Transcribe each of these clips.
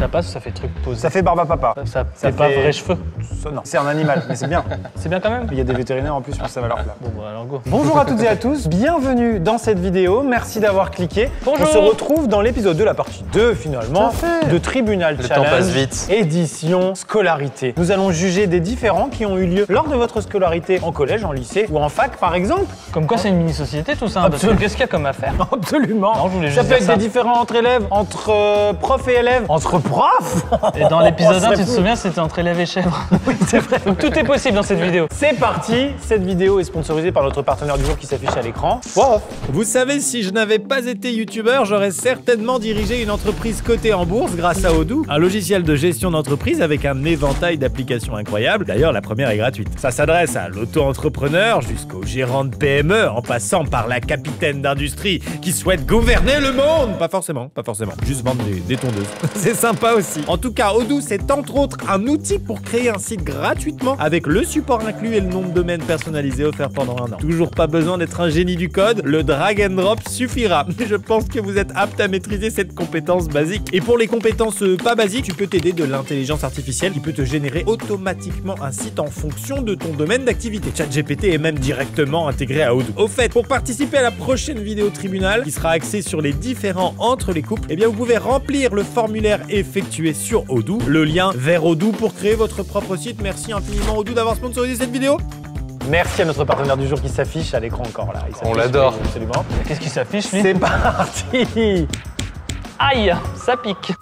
Ça passe ou ça fait truc posé? Ça fait barbe à papa. Ça fait pas vrais cheveux? Non, c'est un animal, mais c'est bien. C'est bien quand même? Il y a des vétérinaires en plus, je pense que ça va leur plaire. Bon bah alors go. Bonjour à toutes et à tous, bienvenue dans cette vidéo, merci d'avoir cliqué. Bonjour. On se retrouve dans l'épisode 2, la partie 2 finalement, de Tribunal Challenge, temps passe vite. édition scolarité. Nous allons juger des différends qui ont eu lieu lors de votre scolarité en collège, en lycée ou en fac par exemple. Comme quoi c'est une mini-société tout ça, hein, parce que qu'est-ce qu'il y a comme affaire? Absolument. Non, je voulais ça juste peut dire être ça. des différends entre élèves, entre profs et élèves, entre profs. Et dans l'épisode 1, tu te fou. souviens, c'était entre élèves et chèvres. Oui, c'est vrai. Donc tout est possible dans cette vidéo. C'est parti, cette vidéo est sponsorisée par notre partenaire du jour qui s'affiche à l'écran. Wow. Vous savez, si je n'avais pas été youtubeur, j'aurais certainement dirigé une entreprise cotée en bourse grâce à Odoo, un logiciel de gestion d'entreprise avec un éventail d'applications incroyables. D'ailleurs, la première est gratuite. Ça s'adresse à l'auto-entrepreneur jusqu'au gérant de PME, en passant par la capitaine d'industrie qui souhaite gouverner le monde. Pas forcément. Juste vendre des tondeuses. C'est sympa aussi. En tout cas, Odoo, c'est entre autres un outil pour créer un site gratuitement avec le support inclus et le nom de domaine personnalisé offert pendant un an. Toujours pas besoin d'être un génie du code, le drag and drop suffira. Je pense que vous êtes apte à maîtriser cette compétence basique. Et pour les compétences pas basiques, tu peux t'aider de l'intelligence artificielle qui peut te générer automatiquement un site en fonction de ton domaine d'activité. ChatGPT est même directement intégré à Odoo. Au fait, pour participer à la prochaine vidéo tribunal qui sera axée sur les différends entre les couples, eh bien vous pouvez remplir le formulaire effectué sur Odoo. Le lien vers Odoo pour créer votre propre site. Merci infiniment Odoo d'avoir sponsorisé cette vidéo. Merci à notre partenaire du jour qui s'affiche à l'écran encore là. Il s'affiche, On l'adore. Absolument. Qu'est-ce qui s'affiche lui? C'est parti. Aïe, ça pique.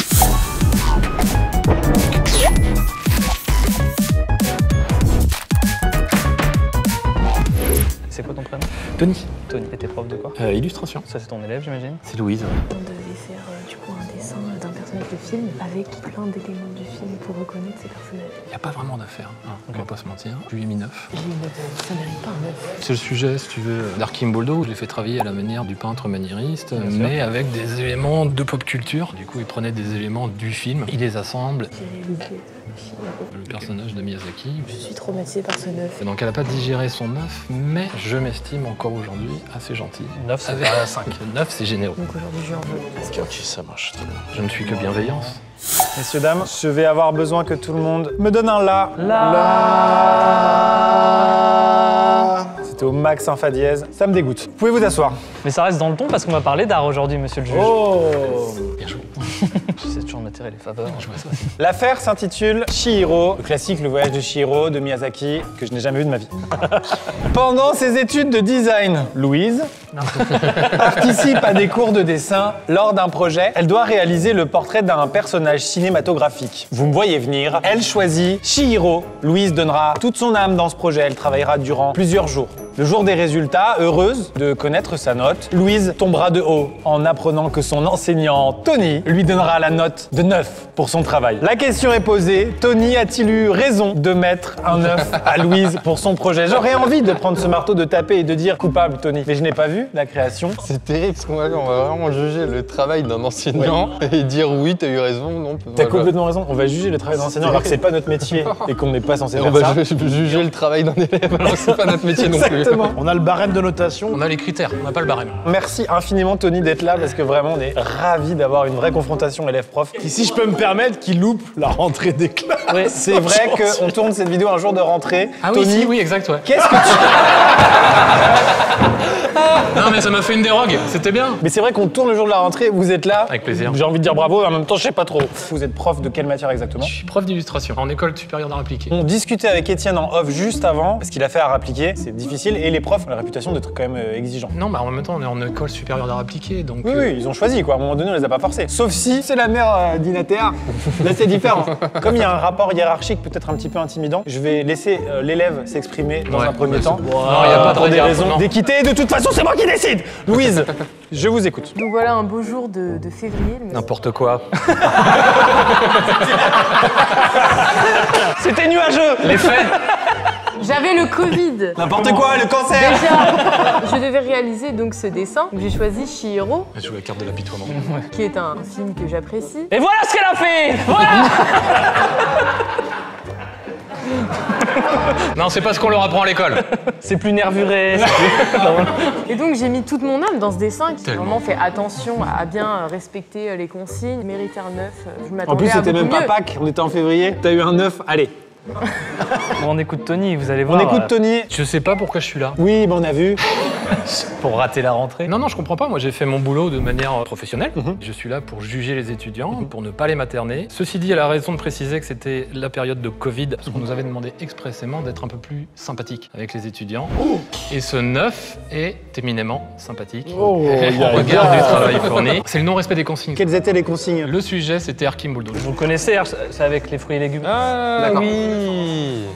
C'est quoi ton prénom? Tony. Tony. Et t'es prof de quoi? Illustration. Ça c'est ton élève j'imagine? C'est Louise. On devait faire du coup un dessin d'un personnage de film avec plein d'éléments du film pour reconnaître ces personnages. Il n'y a pas vraiment d'affaire, hein, on va pas se mentir. Je lui ai mis 9. J'ai une note, ça mérite pas un 9. C'est le sujet, si tu veux, d'Archimboldo. Je l'ai fait travailler à la manière du peintre maniériste, mais avec des éléments de pop culture. Du coup, il prenait des éléments du film, il les assemble. J'ai loupé. Le personnage de Miyazaki. Je suis traumatisée par ce 9. Et donc, elle n'a pas digéré son 9, mais je m'estime encore aujourd'hui assez gentil. 9 c'est Avec pas 5. 9, c'est généreux. Donc aujourd'hui, je lui en veux. Ok, ça marche très bien. Je ne suis que bienveillance. Messieurs, dames, je vais avoir besoin que tout le monde me donne un la. C'était au max un fa dièse. Ça me dégoûte. Vous pouvez vous asseoir. Mais ça reste dans le ton parce qu'on va parler d'art aujourd'hui, monsieur le juge. Oh. Bien joué. J'essaie toujours de m'attirer les faveurs. Je vois ça. L'affaire s'intitule Chihiro, le classique Le voyage de Chihiro de Miyazaki, que je n'ai jamais vu de ma vie. Pendant ses études de design, Louise participe à des cours de dessin. Lors d'un projet, elle doit réaliser le portrait d'un personnage cinématographique. Vous me voyez venir, elle choisit Chihiro. Louise donnera toute son âme dans ce projet, elle travaillera durant plusieurs jours. Le jour des résultats, heureuse de connaître sa note, Louise tombera de haut en apprenant que son enseignant, Tony, lui donnera la note de 9 pour son travail. La question est posée, Tony a-t-il eu raison de mettre un 9 à Louise pour son projet? J'aurais envie de prendre ce marteau, de taper et de dire coupable, Tony. Mais je n'ai pas vu la création. C'est terrible parce qu'on va vraiment juger le travail d'un enseignant et dire oui, t'as eu raison, non. T'as complètement raison, on va juger le travail d'un enseignant alors que c'est pas notre métier et qu'on n'est pas censé Et faire on va ça. juger le travail d'un élève alors que c'est pas notre métier non plus. Exactement. On a le barème de notation. On a les critères, on n'a pas le barème. Merci infiniment Tony d'être là parce que vraiment on est ravis d'avoir une vraie confrontation élève-prof. Et si je peux me permettre, qui loupe la rentrée des classes. Oui, c'est vrai qu'on tourne cette vidéo un jour de rentrée. Ah oui, Tony, si, oui, exact, ouais. qu'est-ce que tu... Non, mais ça m'a fait une dérogue, c'était bien. Mais c'est vrai qu'on tourne le jour de la rentrée, vous êtes là. Avec plaisir. J'ai envie de dire bravo, en même temps je sais pas trop. Vous êtes prof de quelle matière exactement? Je suis prof d'illustration en école supérieure d'art appliqué. On discutait avec Étienne en off juste avant, parce qu'il a fait art appliqué, c'est difficile, et les profs ont la réputation d'être quand même exigeants. Non, bah en même temps, on est en école supérieure d'art appliqué, donc... Oui, oui, ils ont choisi quoi, à un moment donné on les a pas forcés. Sauf si c'est la mère d'Inatea, là c'est différent. Comme il y a un rapport hiérarchique peut-être un petit peu intimidant, je vais laisser l'élève s'exprimer dans Ouais, un premier temps. Non, il y a pas de pour des raison, raisons non. d'équité, de toute façon c'est moi qui décide. Louise, je vous écoute. Donc voilà un beau jour de février. N'importe quoi. C'était nuageux. Les faits. J'avais le Covid. N'importe quoi, le cancer. Déjà, je devais réaliser donc ce dessin. J'ai choisi Chihiro, Je joue la carte de l'apitoiement. qui est un film que j'apprécie. Et voilà ce qu'elle a fait. Voilà. Non, c'est pas ce qu'on leur apprend à l'école. C'est plus nervuré. c'est plus- Non. Et donc j'ai mis toute mon âme dans ce dessin qui Tellement. vraiment fait attention à bien respecter les consignes, mériter un 9. Je m'attendais En plus, à c'était beaucoup même pas mieux. Pâques, on était en février. T'as eu un 9, allez. Bon, on écoute Tony, vous allez On voir. écoute Tony. Je sais pas pourquoi je suis là. Oui, on a vu. Pour rater la rentrée. Non, je comprends pas. Moi, j'ai fait mon boulot de manière professionnelle. Je suis là pour juger les étudiants, pour ne pas les materner. Ceci dit, elle a raison de préciser que c'était la période de Covid, parce qu'on nous avait demandé expressément d'être un peu plus sympathique avec les étudiants. Et ce 9 est éminemment sympathique. Au regard du travail fourni. C'est le non-respect des consignes. Quelles étaient les consignes? Le sujet, c'était Arkim Bouldo. Vous connaissez, c'est avec les fruits et légumes. Ah D'accord. oui.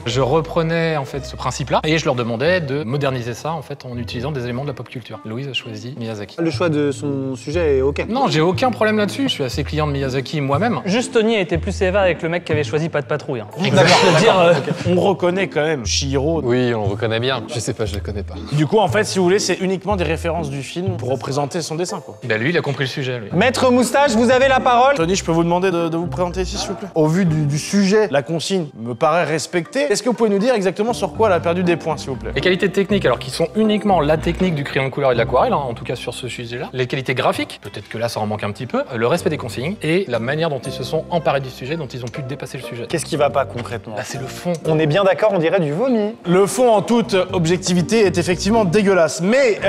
Je reprenais en fait ce principe-là et je leur demandais de moderniser ça en fait en utilisant des éléments de la pop culture. Louise a choisi Miyazaki. Le choix de son sujet est OK. Non, j'ai aucun problème là-dessus. Je suis assez client de Miyazaki moi-même. Juste Tony a été plus sévère avec le mec qui avait choisi Pas de patrouille. Hein. Exactement. Je veux dire, On reconnaît quand même Chihiro. Oui, on le reconnaît bien. Je sais pas, je le connais pas. Du coup, en fait, si vous voulez, c'est uniquement des références du film pour représenter son dessin, quoi. Bah lui, il a compris le sujet, lui. Maître Moustache, vous avez la parole. Tony, je peux vous demander de vous présenter ici, s'il vous plaît. Au vu du sujet, la consigne me paraît respectée. Est-ce que vous pouvez nous dire exactement sur quoi elle a perdu des points, s'il vous plaît? Les qualités techniques, alors qui sont uniquement la technique du crayon de couleur et de l'aquarelle, hein, en tout cas sur ce sujet-là. Les qualités graphiques, peut-être que là ça en manque un petit peu. Le respect des consignes et la manière dont ils se sont emparés du sujet, dont ils ont pu dépasser le sujet. Qu'est-ce qui va pas concrètement? Bah c'est le fond. On est bien d'accord, on dirait du vomi. Le fond, en toute objectivité, est effectivement dégueulasse. Mais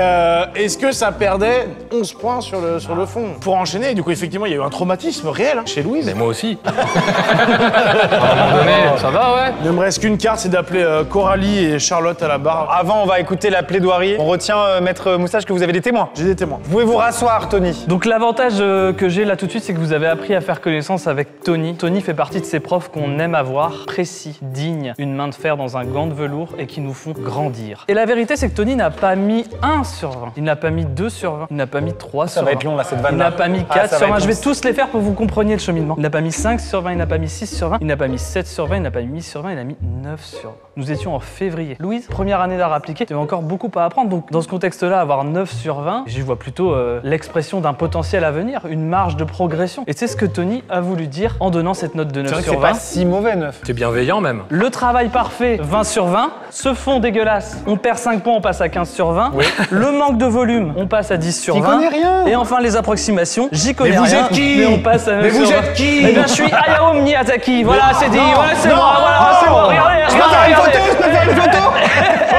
est-ce que ça perdait 11 points sur le fond? Pour enchaîner, du coup, effectivement, il y a eu un traumatisme réel hein, chez Louise. Mais moi aussi. À un moment donné, ça va, ouais. Il ne me reste qu'une carte, c'est d'appeler Coralie et Charlotte à la barre. Avant, on va écouter la plaidoirie. On retient, Maître Moustache, que vous avez des témoins. J'ai des témoins. Vous pouvez vous rasseoir, Tony. Donc l'avantage que j'ai là tout de suite, c'est que vous avez appris à faire connaissance avec Tony. Tony fait partie de ces profs qu'on aime avoir, précis, dignes, une main de fer dans un gant de velours et qui nous font grandir. Et la vérité, c'est que Tony n'a pas mis 1 sur 20. Il n'a pas mis 2 sur 20. Il n'a pas mis 3 Ça sur 20. va être long, là, cette vanne. Il n'a pas mis 4 ça sur va 20. être Je vais long. tous les faire pour que vous compreniez le cheminement. Il n'a pas mis 5 sur 20, il n'a pas mis 6 sur 20, il n'a pas mis 7 sur 20, il n'a pas mis 8 sur 20, il a mis 9 sur 20. Nous étions en février. Louise, première année d'art appliqué, tu avais encore beaucoup à apprendre. Donc dans ce contexte-là, avoir 9 sur 20, j'y vois plutôt l'expression d'un potentiel à venir, une marge de progression. Et c'est ce que Tony a voulu dire en donnant cette note de 9 C'est vrai que sur c'est 20. pas si mauvais, 9. T'es bienveillant même. Le travail parfait, 20 sur 20. Ce fond dégueulasse, on perd 5 points, on passe à 15 sur 20. Le manque de volume, on passe à 10 sur T'y 20. connais rien. Et enfin les approximations, j'y connais Mais vous rien. êtes qui Mais on passe à 9 Mais vous sur êtes 20. qui Eh bien je suis Hayao Miyazaki, voilà c'est dit, voilà c'est moi, voilà c'est moi, regardez, Je peux faire une photo, je peux faire une photo.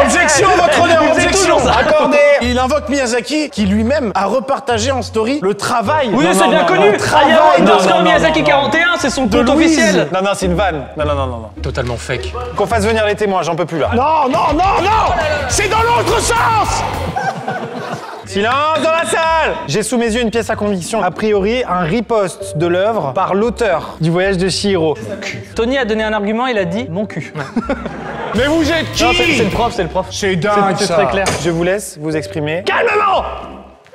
Objection, votre honneur, C'est objection. toujours ça. Accordé. Il invoque Miyazaki, qui lui-même a repartagé en story le travail. Oui, Non, c'est non, bien non, connu. le travail Hayao de- underscore Miyazaki 41, c'est son compte Louise. officiel. Non, c'est une vanne. Non. Totalement fake. Qu'on fasse venir les témoins, j'en peux plus là. Non, c'est dans l'autre sens. Silence dans la salle. J'ai sous mes yeux une pièce à conviction, a priori un riposte de l'œuvre par l'auteur du voyage de Chihiro. Tony a donné un argument, il a dit mon cul. Mais vous êtes qui? Non, c'est le prof, c'est le prof. C'est dingue, C'est ça. très clair. Je vous laisse vous exprimer. Calmement.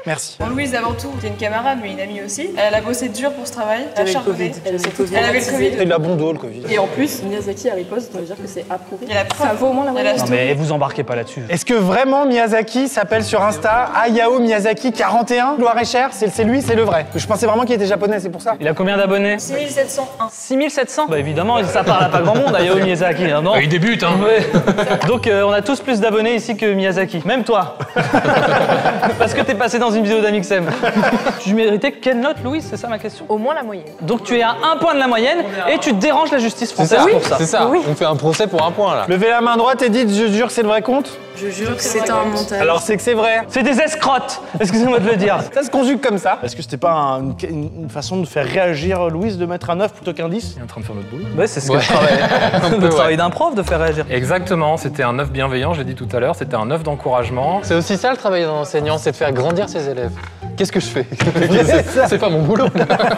Merci. Bon, Louise, avant tout, t'es une camarade, mais une amie aussi. Elle a bossé dur pour ce travail. Elle a avait le charbonné. Covid. Elle avait le Covid. Elle avait le Covid. C'est de la bon dos, le Covid. Et en plus, Miyazaki a riposte, ça veut dire que c'est approuvé. il y a la preuve. Ça vaut au moins la Il y a la moyenne. Non story. mais vous embarquez pas là-dessus. Est-ce que vraiment Miyazaki s'appelle sur Insta Hayao Miyazaki 41 Loire-et-Cher? C'est lui, c'est le vrai. Je pensais vraiment qu'il était japonais, c'est pour ça. Il a combien d'abonnés 6701. 6700. Bah évidemment, ça parle à pas grand monde, Hayao Miyazaki. Hein, non Il débute, hein. Ouais. Donc on a tous plus d'abonnés ici que Miyazaki. Même toi. Parce que t'es passé dans une vidéo d'Amixem. Tu méritais quelle note, Louise? C'est ça ma question. Au moins la moyenne. Donc tu es à 1 point de la moyenne et tu déranges la justice C'est française ça, pour ça. c'est ça. On fait un procès pour un point là. Levez la main droite et dites je jure que c'est le vrai compte. Je jure que c'est un montage. Alors c'est que c'est vrai. C'est des escrottes. Excusez-moi de le dire. Ça se conjugue comme ça. Est-ce que c'était pas une façon de faire réagir Louise de mettre un 9 plutôt qu'un 10? Il est en train de faire notre boulot. Ouais, c'est ce que Ouais. le travail, le ouais. travail d'un prof de faire réagir. Exactement, c'était un œuf bienveillant, je l'ai dit tout à l'heure, c'était un œuf d'encouragement. C'est aussi ça le travail d'un enseignant, c'est de faire grandir ses élèves. Qu'est-ce que je fais? C'est pas mon boulot.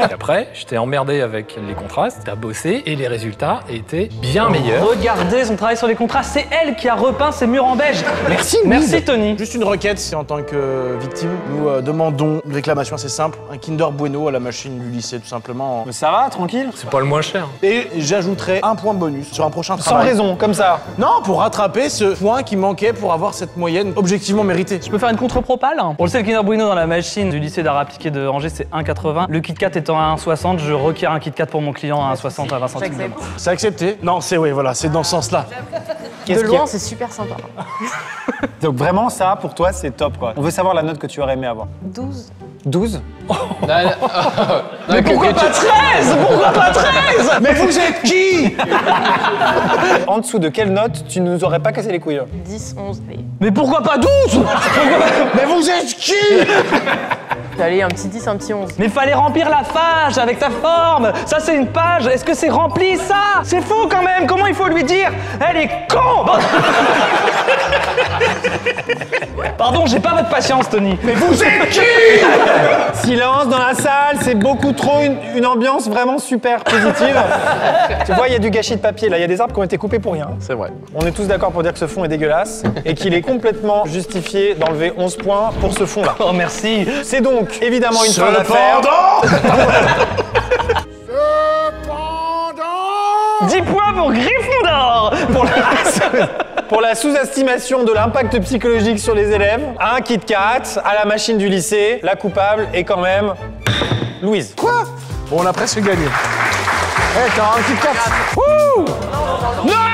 Et après, j'étais emmerdé avec les contrastes, t'as bossé et les résultats étaient bien meilleurs. Regardez son travail sur les contrats, c'est elle qui a repeint ses murs en beige. Merci, Merci Tony. Juste une requête, c'est en tant que victime, nous demandons une réclamation assez simple, un Kinder Bueno à la machine du lycée tout simplement. Mais ça va, tranquille. C'est pas le moins cher. Et j'ajouterai un point bonus sur un prochain Sans travail. raison, comme ça. Non, pour rattraper ce point qui manquait pour avoir cette moyenne objectivement méritée. Je peux faire une contre-propale. On le sait, le Kinder Bueno dans la machine du lycée d'art appliqué de Angers, c'est 1,80. Le Kit Kat étant à 1,60, je requiers un Kit Kat pour mon client à 1,60 à 20 centimes. C'est accepté? Non, c'est oui, voilà, c'est dans ce sens-là. Qu'est-ce De qu'il y a- loin, c'est super sympa. Donc vraiment, ça, pour toi, c'est top, quoi. On veut savoir la note que tu aurais aimé avoir. 12. 12? Mais pourquoi pas 13? Pourquoi pas 13? Mais vous êtes qui? En dessous de quelle note tu nous aurais pas cassé les couilles? 10, 11, allez. Mais pourquoi pas 12? Mais vous êtes qui? Allez, un petit 10, un petit 11. Mais fallait remplir la page avec ta forme. Ça, c'est une page. Est-ce que c'est rempli, ça? C'est fou, quand même. Comment il faut lui dire? Elle est con. Pardon, j'ai pas votre patience, Tony. Mais vous êtes qui? Silence dans la salle, c'est beaucoup trop une ambiance vraiment super positive. Tu vois, il y a du gâchis de papier là, il y a des arbres qui ont été coupés pour rien. C'est vrai. On est tous d'accord pour dire que ce fond est dégueulasse et qu'il est complètement justifié d'enlever 11 points pour ce fond là. Oh, merci. C'est donc évidemment une fin d'affaire. Cependant 10 points pour Gryffondor. Pour la sous-estimation de l'impact psychologique sur les élèves, un Kit Kat à la machine du lycée, la coupable est quand même Louise. Quoi? Bon, on a presque gagné. Eh, t'as un Kit Kat. Wouh! Non!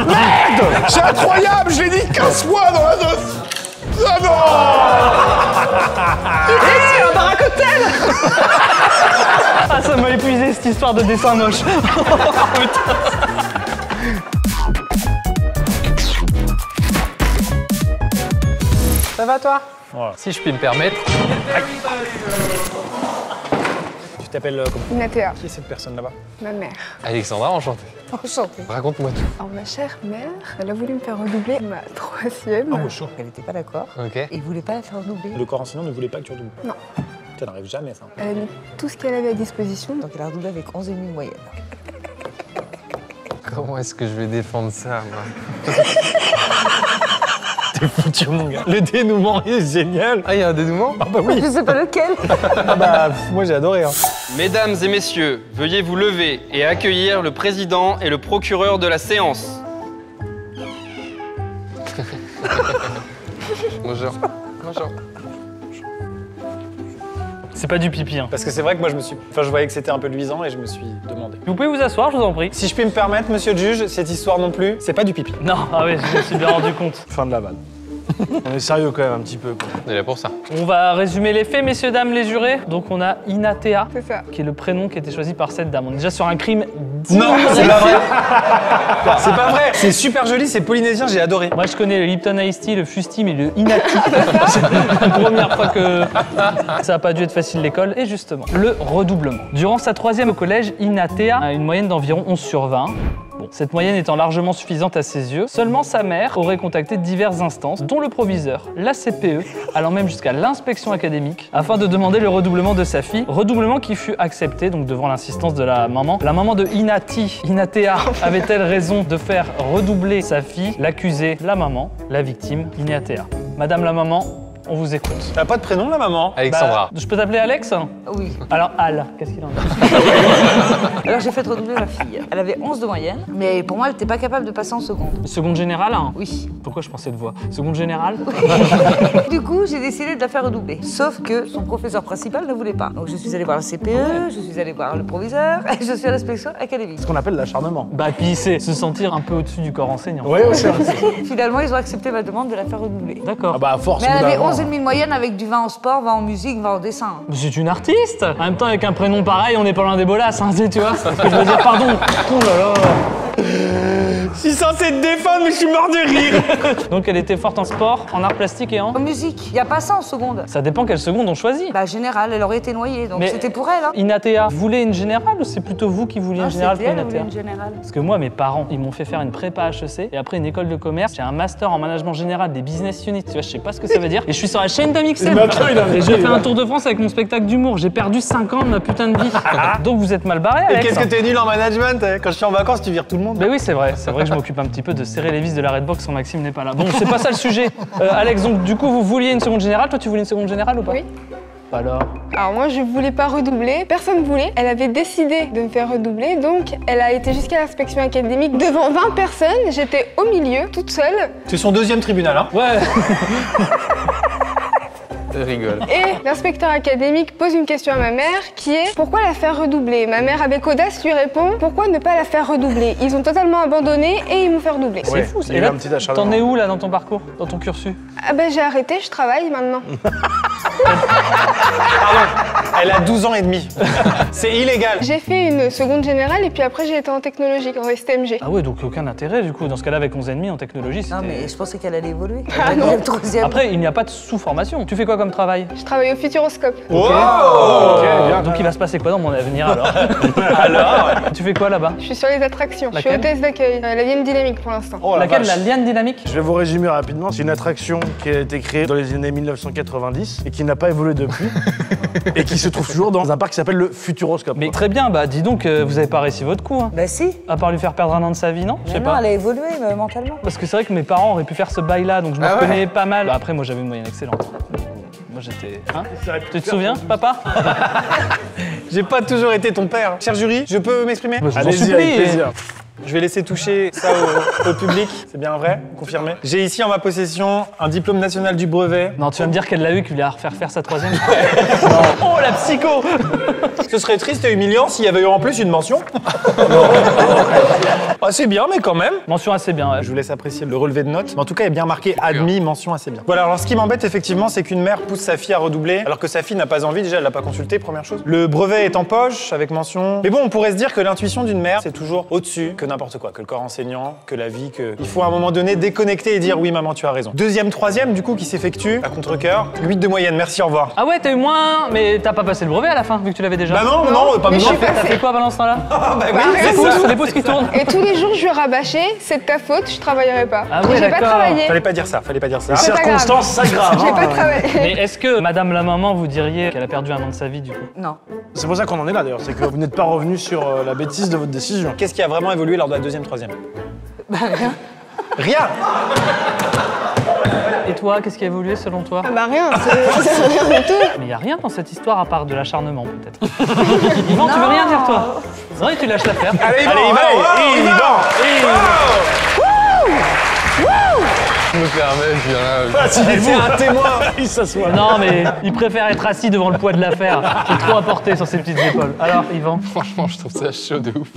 Merde! C'est incroyable, je l'ai dit 15 fois dans la note. Ah non! C'est un bar à cocktail. Ah, ça m'a épuisé cette histoire de dessin moche. Ça va toi? Si je puis me permettre, Tu t'appelles comment? Natéa, Qui est cette personne là-bas? ma mère. Alexandra, enchanté. Enchantée. Raconte-moi tout. Alors ma chère mère, elle a voulu me faire redoubler ma troisième. Elle n'était pas d'accord Ok. et voulait pas la faire redoubler. Le corps enseignant ne voulait pas que tu redoubles. Non. Ça n'arrive jamais ça. Elle a mis tout ce qu'elle avait à disposition. Donc elle a redoublé avec 11,5 de moyenne. Comment est-ce que je vais défendre ça, moi? T'es foutu mon gars. Le dénouement est génial. Ah, il y a un dénouement? Ah bah oui. Je sais pas lequel. Ah bah moi j'ai adoré. Hein. Mesdames et messieurs, veuillez vous lever et accueillir le président et le procureur de la séance. Bonjour. Bonjour. C'est pas du pipi, hein. Parce que c'est vrai que moi je voyais que c'était un peu luisant et je me suis demandé. Vous pouvez vous asseoir, je vous en prie. Si je puis me permettre, monsieur le juge, cette histoire non plus, c'est pas du pipi. Non, ah oui, je me suis bien rendu compte. Fin de la vanne. On est sérieux quand même un petit peu, quoi. On est là pour ça. On va résumer les faits, messieurs, dames, les jurés. Donc on a Inatea, C'est ça. qui est le prénom qui a été choisi par cette dame. On est déjà sur un crime Non, c'est pas vrai. C'est pas vrai. C'est super joli, c'est polynésien, j'ai adoré. Moi, je connais le Lipton Ice Tea, le Fusti, mais le Inati. C'est la première fois que ça n'a pas dû être facile l'école. Et justement, le redoublement. Durant sa troisième au collège, Inatea a une moyenne d'environ 11 sur 20. Bon, cette moyenne étant largement suffisante à ses yeux, seulement sa mère aurait contacté diverses instances, dont le proviseur, la CPE, allant même jusqu'à l'inspection académique, afin de demander le redoublement de sa fille. Redoublement qui fut accepté, donc devant l'insistance de la maman. La maman de Inatea, avait-elle raison de faire redoubler sa fille? L'accusée, la maman, la victime, Inatea. Madame la maman, on vous écoute. T'as pas de prénom la maman? Alexandra. Bah, je peux t'appeler Alex? Oui. Alors Al, qu'est-ce qu'il en a? Alors j'ai fait redoubler ma fille. Elle avait 11 de moyenne, mais pour moi elle n'était pas capable de passer en seconde. Seconde générale, hein? Oui. Pourquoi je pensais de voix? Seconde générale? Du coup, j'ai décidé de la faire redoubler. Sauf que son professeur principal ne voulait pas. Donc je suis allée voir le CPE, je suis allée voir le proviseur et je suis à l'inspection académique. Ce qu'on appelle l'acharnement. Bah puis c'est se sentir un peu au-dessus du corps enseignant. Oui, c'est vrai. Finalement, ils ont accepté ma demande de la faire redoubler. D'accord. Ah bah à force. Mais elle au bout avait d'un moment. 11,5 de moyenne avec du vin en sport, vin en musique, vin en dessin. Mais c'est une artiste. En même temps, avec un prénom pareil, on n'est pas loin des bolasses, hein, tu vois. Ce que je veux dire, pardon. Oh là là. Je suis censé te défendre, mais je suis mort de rire. Donc elle était forte en sport, en art plastique et en... En musique, il n'y a pas ça en seconde. Ça dépend quelle seconde on choisit. Bah générale, elle aurait été noyée, donc Mais- c'était pour elle. Hein. Inatea, vous voulez une générale ou c'est plutôt vous qui vouliez Ah, une générale c'était pour elle, elle voulait Inatea? une générale. Parce que moi, mes parents, ils m'ont fait faire une prépa HEC et après une école de commerce. J'ai un master en management général des business units. Tu vois, je sais pas ce que ça veut dire. Et je suis sur la chaîne d'Amixem. maintenant, il a- Et j'ai fait un tour de France avec mon spectacle d'humour. J'ai perdu 5 ans de ma putain de vie. Donc vous êtes mal barré, Et Alex. qu'est-ce que t'es nul en management? Quand je suis en vacances, tu vires tout le monde. Ben oui, c'est vrai que je m'occupe un petit peu de serrer les vis de la Redbox quand Maxime n'est pas là. Bon, c'est pas ça le sujet. Alex, donc du coup, vous vouliez une seconde générale. Toi, tu voulais une seconde générale ou pas? Oui. Alors Alors moi je voulais pas redoubler, personne voulait. Elle avait décidé de me faire redoubler, donc elle a été jusqu'à l'inspection académique devant 20 personnes. J'étais au milieu, toute seule. C'est son deuxième tribunal, hein. Ouais. Rigole. Et l'inspecteur académique pose une question à ma mère qui est pourquoi la faire redoubler? Ma mère avec audace lui répond pourquoi ne pas la faire redoubler? Ils ont totalement abandonné et ils m'ont fait redoubler. C'est fou. il y Et a eu là, un petit acharnement. t'en es où là dans ton parcours, dans ton cursus? Ah ben j'ai arrêté, je travaille maintenant. Elle a 12 ans et demi. C'est illégal. J'ai fait une seconde générale et puis après j'ai été en technologique, en STMG. Ah ouais, donc aucun intérêt du coup. Dans ce cas-là, avec 11,5 en technologie, c'était... Non, mais je pensais qu'elle allait évoluer. Ah non. Le troisième. Après, il n'y a pas de sous-formation. Tu fais quoi comme travail? Je travaille au Futuroscope. Oh, Donc il va se passer quoi dans mon avenir alors? Alors tu fais quoi là-bas? Je suis sur les attractions, je suis Laquelle? hôtesse d'accueil, la ligne dynamique pour l'instant. Oh, la Laquelle? vache. La liane dynamique? Je vais vous résumer rapidement. C'est une attraction qui a été créée dans les années 1990 et qui n'a pas évolué depuis et qui se trouve toujours dans un parc qui s'appelle le Futuroscope. Mais très bien, bah dis donc, vous avez pas réussi votre coup, hein. Bah si. À part lui faire perdre un an de sa vie, non? Je Mais sais non, pas. elle a évolué mentalement. Parce que c'est vrai que mes parents auraient pu faire ce bail-là, donc je me reconnais pas mal. Bah, après, moi j'avais une moyenne excellente. Moi j'étais... Hein? Tu te souviens, papa? J'ai pas toujours été ton père. Cher jury, je peux m'exprimer? Je vous en Allez-y, supplie. avec plaisir. Je vais laisser toucher ça au public. C'est bien vrai? Confirmé. J'ai ici en ma possession un diplôme national du brevet. Non, tu vas me dire qu'elle l'a eu, qu'il va refaire faire sa troisième. Oh la psycho! Ce serait triste et humiliant s'il y avait eu en plus une mention. Ah, c'est bien, mais quand même. Mention assez bien, ouais. Je vous laisse apprécier le relevé de notes. Mais en tout cas, il est bien marqué admis, mention assez bien. Voilà, alors ce qui m'embête effectivement, c'est qu'une mère pousse sa fille à redoubler, alors que sa fille n'a pas envie. Déjà, elle l'a pas consulté, première chose. Le brevet est en poche, avec mention. Mais bon, on pourrait se dire que l'intuition d'une mère, c'est toujours au-dessus que n'importe quoi, que le corps enseignant, que la vie, que... Il faut à un moment donné déconnecter et dire oui, maman, tu as raison. Deuxième, troisième, du coup, qui s'effectue à contre-cœur. 8 de moyenne, merci, au revoir. Ah ouais, t'as eu moins, mais t'as pas passé le brevet à la fin, vu que tu l'avais déjà. Bah non, pas mais besoin. je suis T'as passée. fait quoi pendant ce temps-là? Ah bah oui, rien c'est du ça. tout. Les pouces qui tournent. Et tous les jours, je lui rabâchais, c'est de ta faute, je travaillerai pas. Ah Et ouais, j'ai pas d'accord. travaillé. Fallait pas dire ça, fallait pas dire ça. Les c'est pas grave. circonstances s'aggravent. J'ai pas hein. travaillé. Mais est-ce que madame la maman, vous diriez qu'elle a perdu un an de sa vie du coup? Non. C'est pour ça qu'on en est là d'ailleurs, c'est que vous n'êtes pas revenu sur la bêtise de votre décision. Qu'est-ce qui a vraiment évolué lors de la deuxième, troisième? Bah rien. Rien. Et toi, qu'est-ce qui a évolué selon toi? Ah bah rien, c'est rien du tout. Mais y a rien dans cette histoire à part de l'acharnement peut-être. Yvan, tu veux rien dire toi? Non, et tu lâches l'affaire. Allez, Yvan, Je me permets, je viens là. c'est un témoin. Il s'assoit. Non, mais il préfère être assis devant le poids de l'affaire. C'est trop à porter sur ses petites épaules. Alors, Yvan? Franchement, je trouve ça chaud de ouf.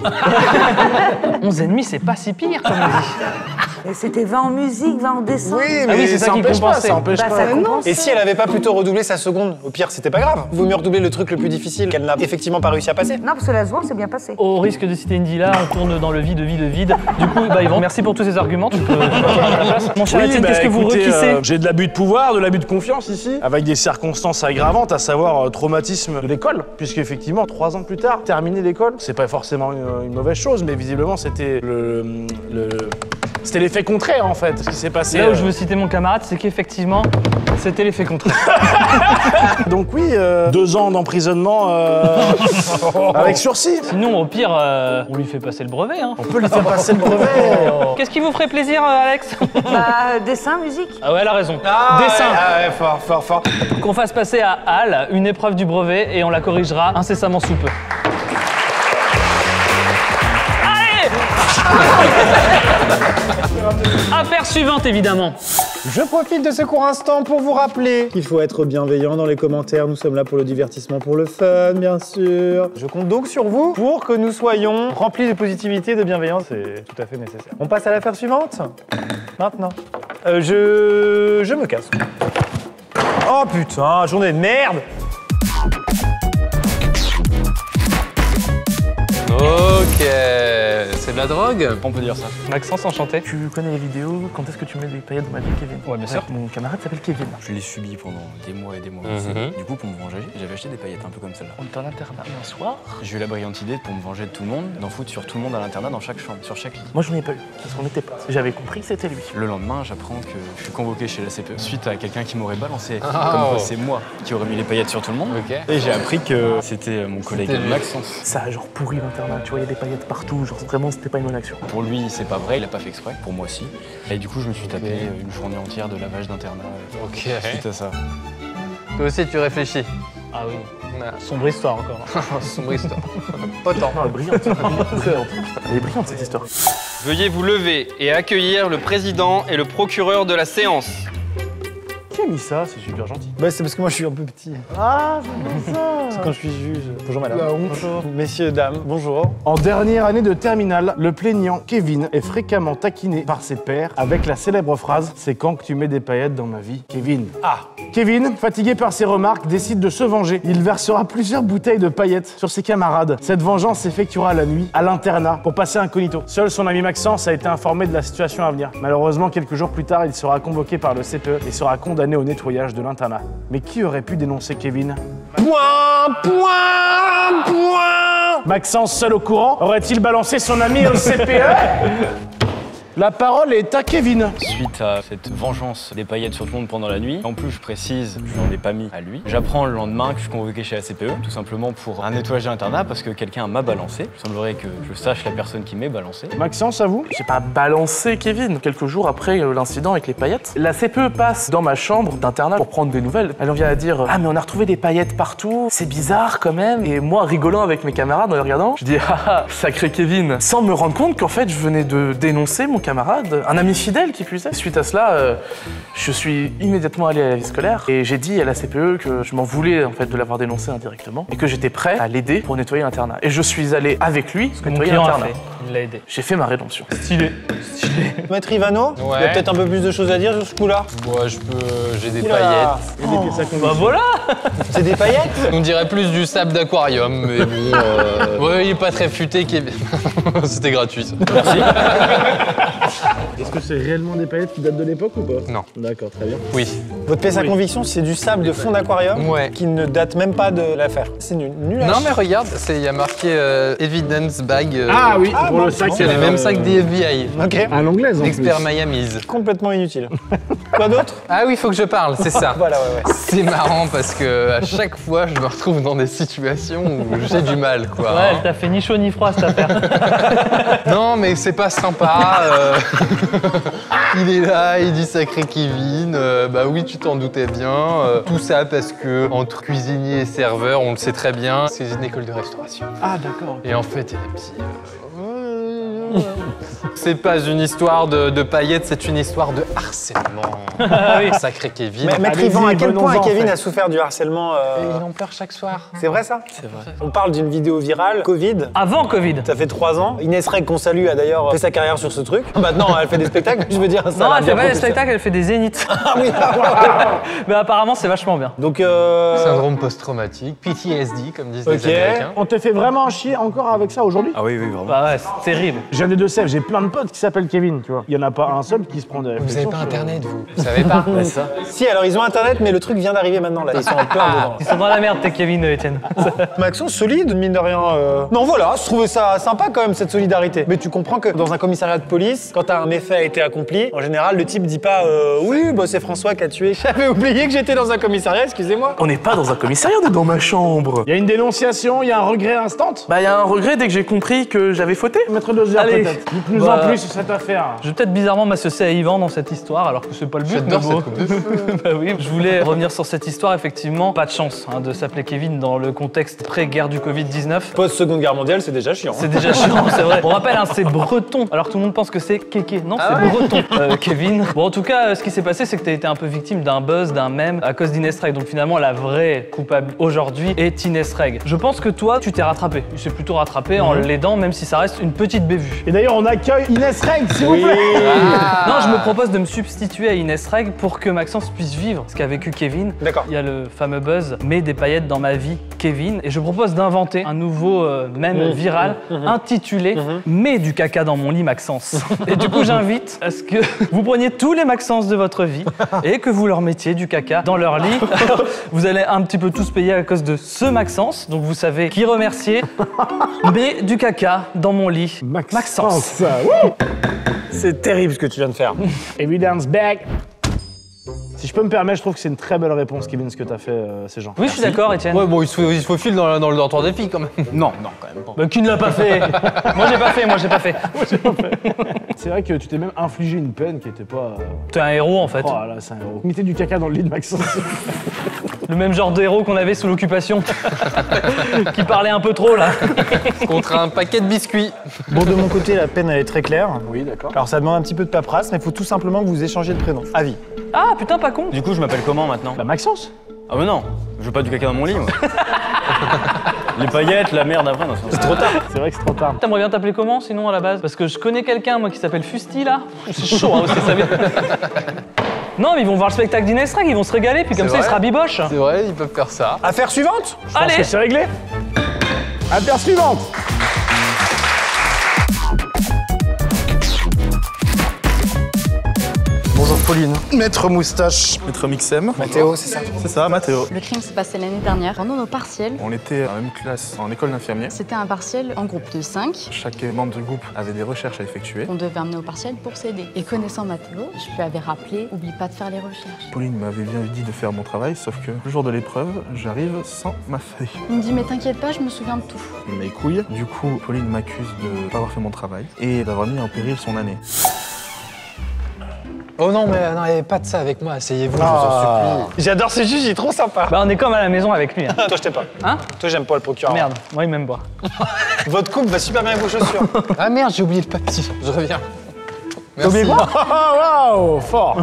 11,5, c'est pas si pire, comme on dit. Et c'était 20 en musique, 20 en dessin. Ah oui, c'est ça qui empêche pas, compensait. ça empêche Bah, pas. ça compense. Et si elle avait pas plutôt redoublé sa seconde, au pire, c'était pas grave. Vaut mieux redoubler le truc le plus difficile qu'elle n'a effectivement pas réussi à passer. Non, parce que la seconde, c'est bien passé. Au risque de citer Indy là, on tourne dans le vide. Du coup, bah Yvan, merci pour tous ces arguments. Tu peux prendre ta place. Mon cher Oui, Étienne, bah, qu'est-ce que vous écoutez, requissez? j'ai de l'abus de pouvoir, de l'abus de confiance ici, avec des circonstances aggravantes, à savoir traumatisme de l'école, puisque effectivement, 3 ans plus tard, terminer l'école, c'est pas forcément une mauvaise chose, mais visiblement c'était c'était l'effet contraire en fait, ce qui s'est passé. Là où je veux citer mon camarade, c'est qu'effectivement, c'était l'effet contraire. Donc oui, 2 ans d'emprisonnement avec sursis. Sinon, au pire, on lui fait passer le brevet. Hein. On peut lui faire passer le brevet. Qu'est-ce qui vous ferait plaisir, Alex? Bah, dessin, musique. Ah ouais, elle a raison. Dessin. Dessin. Ah ouais, fort, fort, fort. Qu'on fasse passer à Al une épreuve du brevet et on la corrigera incessamment sous peu. Allez. Affaire suivante, évidemment. Je profite de ce court instant pour vous rappeler qu'il faut être bienveillant dans les commentaires. Nous sommes là pour le divertissement, pour le fun, bien sûr. Je compte donc sur vous pour que nous soyons remplis de positivité et de bienveillance. C'est tout à fait nécessaire. On passe à l'affaire suivante. Maintenant. Je me casse. Oh putain, journée de merde. Ok, c'est de la drogue? On peut dire ça. Maxence, enchanté. Tu connais les vidéos, quand est-ce que tu mets des paillettes dans ma vie, Kevin? Ouais, bien sûr. Mon camarade s'appelle Kevin. Je l'ai subi pendant des mois et des mois. Du coup, pour me venger, j'avais acheté des paillettes un peu comme celle-là. On était en internat un soir. J'ai eu la brillante idée, pour me venger de tout le monde, d'en foutre sur tout le monde à l'internat, dans chaque chambre, sur chaque lit. Moi, je n'en ai pas eu, parce qu'on était potes. J'avais compris que c'était lui. Le lendemain, j'apprends que je suis convoqué chez la CPE suite à quelqu'un qui m'aurait balancé. Oh. Comme quoi, c'est moi qui aurais mis les paillettes sur tout le monde. Ok. Et j'ai appris que c'était mon collègue C'était lui. Maxence. Ça a genre pourri l'internat, tu vois, il y a des paillettes partout, genre vraiment, c'était pas une bonne action. Pour lui, c'est pas vrai, il a pas fait exprès. Pour moi, si. Et du coup, je me suis tapé une journée entière de lavage d'internat Ok. suite à ça. Toi aussi, tu réfléchis. Ah oui. Ah. Sombre histoire encore. Sombre histoire. Pas tant. Non, elle est brillante, elle est brillante. Elle est brillante, cette histoire. Veuillez vous lever et accueillir le président et le procureur de la séance. qui a mis ça? C'est super gentil. Bah, c'est parce que moi je suis un peu petit. Ah, c'est ça. C'est quand je suis juge. Bonjour madame. La honte. Bonjour. Messieurs, dames, bonjour. En dernière année de terminale, le plaignant Kevin est fréquemment taquiné par ses pairs avec la célèbre phrase « C'est quand que tu mets des paillettes dans ma vie, Kevin ?» Ah. Kevin, fatigué par ses remarques, décide de se venger. Il versera plusieurs bouteilles de paillettes sur ses camarades. Cette vengeance s'effectuera la nuit, à l'internat, pour passer incognito. Seul son ami Maxence a été informé de la situation à venir. Malheureusement, quelques jours plus tard, il sera convoqué par le CPE et sera condamné au nettoyage de l'internat. Mais qui aurait pu dénoncer Kevin? Maxence, seul au courant, aurait-il balancé son ami au CPE? La parole est à Kevin. Suite à cette vengeance des paillettes sur tout le monde pendant la nuit, en plus je précise, je n'en ai pas mis à lui. J'apprends le lendemain que je suis convoqué chez la CPE, tout simplement pour un nettoyage d'internat parce que quelqu'un m'a balancé. Il semblerait que je sache la personne qui m'est balancé. Maxence, à vous? J'ai pas balancé Kevin. Quelques jours après l'incident avec les paillettes, la CPE passe dans ma chambre d'internat pour prendre des nouvelles. Elle en vient à dire « Ah mais on a retrouvé des paillettes partout, c'est bizarre quand même ». Et moi, rigolant avec mes camarades en les regardant, je dis « Ah, sacré Kevin », sans me rendre compte qu'en fait je venais de dénoncer mon camarade, un ami fidèle qui plus est. Suite à cela, je suis immédiatement allé à la vie scolaire et j'ai dit à la CPE que je m'en voulais en fait de l'avoir dénoncé indirectement et que j'étais prêt à l'aider pour nettoyer l'internat. Et je suis allé avec lui nettoyer l'internat. Il l'a aidé. J'ai fait ma rédemption. Stylé. Stylé. Maître Ivano, il y a peut-être un peu plus de choses à dire sur ce coup-là. Moi, j'ai des Oula. paillettes. Bah voilà. C'est des paillettes? On dirait plus du sable d'aquarium, mais bon. Ouais, il est pas très futé, Kevin. C'était gratuit, ça. Merci. Est-ce que c'est réellement des paillettes qui datent de l'époque ou pas? Non. D'accord, très bien. Oui. Votre pièce à conviction, c'est du sable de fond d'aquarium qui ne date même pas de l'affaire. C'est nul. Nul à Non, chier. mais regarde, il y a marqué Evidence Bag. Ah oui, pour le sac. C'est les mêmes sacs des FBI. Ok. À l'anglaise en Expert plus. Miami's. Complètement inutile. Quoi d'autre? Ah oui, il faut que je parle, c'est ça. Voilà, ouais. C'est marrant parce que à chaque fois, je me retrouve dans des situations où j'ai du mal, quoi. Ouais, elle t'a fait ni chaud ni froid cette affaire. Non, mais c'est pas sympa. Il est là, il dit sacré Kevin. Bah oui, tu t'en doutais bien. Tout ça parce que entre cuisinier et serveur, on le sait très bien, c'est une école de restauration. Ah d'accord. Et en fait, il y a des petits. C'est pas une histoire de paillettes, c'est une histoire de harcèlement. Ah oui. Sacré Kevin. Mais Maître Yvan, à quel point Kevin a souffert du harcèlement Il en pleure chaque soir. C'est vrai ça? C'est vrai. On parle d'une vidéo virale, Covid. Avant Covid. Ça fait 3 ans. Inès Reg, qu'on salue, a d'ailleurs fait sa carrière sur ce truc. Maintenant, elle fait des spectacles, je veux dire. Ça Non, l'a elle bien fait pas des propulsé. spectacles, elle fait des zéniths. Ah oui, Mais apparemment, c'est vachement bien. Donc, Syndrome post-traumatique, PTSD, comme disent les Américains. On te fait vraiment chier encore avec ça aujourd'hui? Ah oui, oui, vraiment. Bah ouais, c'est terrible. J'ai des Deux-Sèvres, j'ai plein de potes qui s'appellent Kevin, tu vois. Il y en a pas un seul qui se prend des Vous avez réflexions pas sur- internet, vous savez pas. Si, alors ils ont internet, mais le truc vient d'arriver maintenant là. Ils sont en plein dedans. Ils sont dans la merde, tes Kevin, Etienne. Maxence, solide, mine de rien. Non, voilà, je trouvais ça sympa quand même, cette solidarité. Mais tu comprends que dans un commissariat de police, quand un méfait a été accompli, en général, le type dit pas oui, bah c'est François qui a tué. J'avais oublié que j'étais dans un commissariat, excusez-moi. On n'est pas dans un commissariat, on est dans ma chambre. Il y a une dénonciation, il y a un regret instant. Bah, il y a un regret dès que j'ai compris que j'avais fauté. Maître Dozier, Allez. peut-être. Dites-nous Bah, en plus sur cette affaire. Je vais peut-être bizarrement m'associer à Yvan dans cette histoire, alors que c'est pas le but. J'adore mais cette bon. coupe de feu. Bah oui, je voulais revenir sur cette histoire, effectivement. Pas de chance de s'appeler Kevin dans le contexte pré-guerre du Covid-19. Post-seconde guerre mondiale, c'est déjà chiant. C'est déjà chiant, c'est vrai. On rappelle, c'est breton. Alors tout le monde pense que c'est kéké. Non, c'est breton, Kevin. Bon, en tout cas, ce qui s'est passé, c'est que t'as été un peu victime d'un buzz, d'un mème à cause d'Inès Reg. Donc finalement, la vraie coupable aujourd'hui est Inès Reg. Je pense que toi, tu t'es rattrapé. Tu s'est plutôt rattrapé en l'aidant, même si ça reste une petite bévue. Et d'ailleurs, on accueille Inès Reg, s'il vous plaît. Non, je me propose de me substituer à Inès Reg pour que Maxence puisse vivre ce qu'a vécu Kevin. D'accord. Il y a le fameux buzz « Mets des paillettes dans ma vie, Kevin ». Et je propose d'inventer un nouveau mème viral intitulé « Mets du caca dans mon lit, Maxence ». Et du coup, j'invite à ce que vous preniez tous les Maxence de votre vie et que vous leur mettiez du caca dans leur lit. Alors, vous allez un petit peu tous payer à cause de ce Maxence, donc vous savez qui remercier. Mets du caca dans mon lit, Maxence. Wouh. C'est terrible ce que tu viens de faire. Evidence back. Si je peux me permettre, je trouve que c'est une très belle réponse, Kevin, ce que t'as fait, ces gens. Oui, je suis d'accord, Etienne. Ouais, bon, il se faufile dans le dortoir des filles quand même. Non, non, quand même pas. Bah, qui ne l'a pas fait? Moi, j'ai pas fait, moi, j'ai pas fait. C'est vrai que tu t'es même infligé une peine qui était pas... T'es un héros, en fait. Oh là, c'est un héros. Mettez du caca dans le lit de Maxence. Le même genre de héros qu'on avait sous l'occupation. Qui parlait un peu trop, là. Contre un paquet de biscuits. Bon, de mon côté, la peine, elle est très claire. Oui, d'accord. Alors, ça demande un petit peu de paperasse, mais il faut tout simplement que vous échangiez de prénom. Avis. Ah, putain, pas con. Du coup, je m'appelle comment maintenant? Bah, Maxence. Ah mais non, je veux pas du caca dans mon lit, moi. Les paillettes, la merde après, non, c'est trop tard. C'est vrai que c'est trop tard. T'aimerais bien t'appeler comment, sinon, à la base? Parce que je connais quelqu'un, moi, qui s'appelle Fusti, là. C'est chaud, hein, aussi, ça vient. Non, mais ils vont voir le spectacle d'Inestrag, ils vont se régaler, puis comme ça, il sera biboche. C'est vrai, ils peuvent faire ça. Affaire suivante. Je pense Allez. que c'est réglé. Affaire suivante. Bonjour Pauline. Maître Moustache. Maître Mixem. Mathéo, c'est ça? C'est ça, Mathéo. Le crime s'est passé l'année dernière. Pendant nos partiels, On était à la même classe en école d'infirmier. c'était un partiel en groupe de 5 Chaque membre du groupe avait des recherches à effectuer. qu'on devait amener au partiel pour s'aider. Et connaissant Mathéo, je lui avais rappelé, oublie pas de faire les recherches. Pauline m'avait bien dit de faire mon travail, sauf que le jour de l'épreuve, j'arrive sans ma feuille. Il me dit, mais t'inquiète pas, je me souviens de tout. Mes couilles. Du coup, Pauline m'accuse de ne pas avoir fait mon travail et d'avoir mis en péril son année. Oh non, mais non, il n'y avait pas de ça avec moi. Asseyez-vous, je vous en supplie. J'adore ce juge, il est trop sympa. Bah, on est comme à la maison avec lui. Hein. Toi, je t'aime pas. Hein? Toi, j'aime pas le procureur. Merde, moi, il m'aime pas. Votre coupe va super bien avec vos chaussures. Ah merde, j'ai oublié le papier. Je reviens. T'as oublié quoi? Waouh, fort.